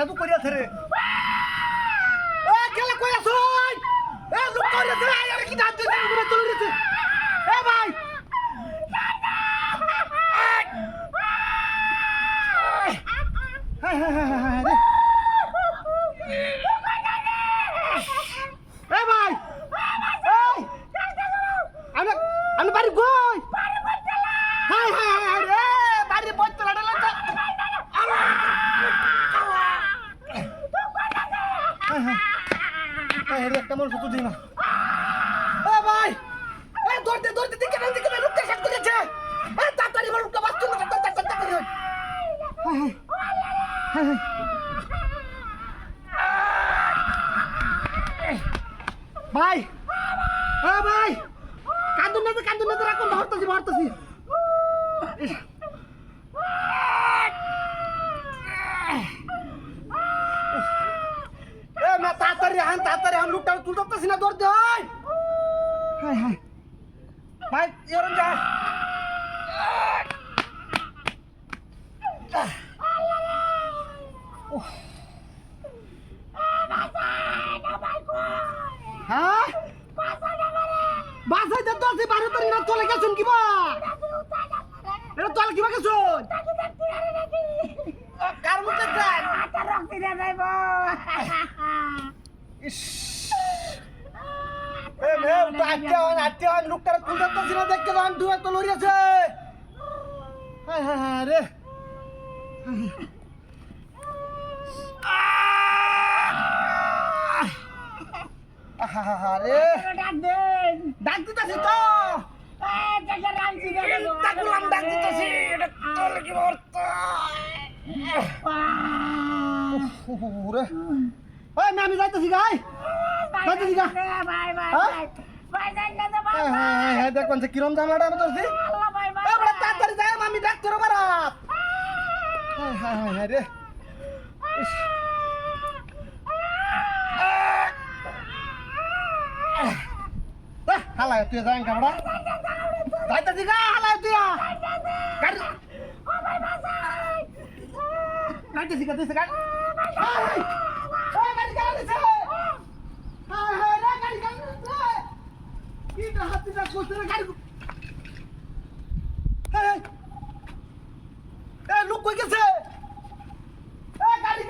সাধু করিয়াছে রে এ কেলা কই আছো এ লোক করিয়াছে আরে কি দাঁত দিতে ঘুরে চলে গেছে এ ভাই হায় হায় হায় হায় রে এ ভাই আমি বাড়ি কই হায় হায় হায় রে বাড়ি বইতলা ডালা তো একটা মানুষ তো দিই না এ ভাই এ দৌড়তে দিকে না লোকটা শেষ করেছে এ তাড়াতাড়ি লোকটা বাঁচতো না তাড়াতাড়ি ভাই এ ভাই কান্দুন না রাখুন ভারতাছি না তাড়াতাড়ি আন লোকটা তুলতেছি না দৌড় দে হায় হায় ভাই এরম যা হ্যাঁ বাসায় তো আছে বারো তারিখ না চলে গেছেন কিবা এটা চলে কিবা গেছেন কার মুখে দেন রক্তি দিয়ে যাইব এ মে আটকে লোকটারে তুলতেছি না দেখতে দান দুয়া তো লড়ি আছে হায় হায় হায় রে আরে ডাক দিতেছি তো ডাক দিতেছি আমি যাইতেছি গাই দেখুন কিরম জানলাটা আমি ধরছি তাড়াতাড়ি যাই আমি ডাক্তার বারাত রে হালায় তুই যাই কামড়া যাইতেছি গা হালায় তুই গাড়ি যাইতেছি গাড়ি লোক কই গেছে গাড়ি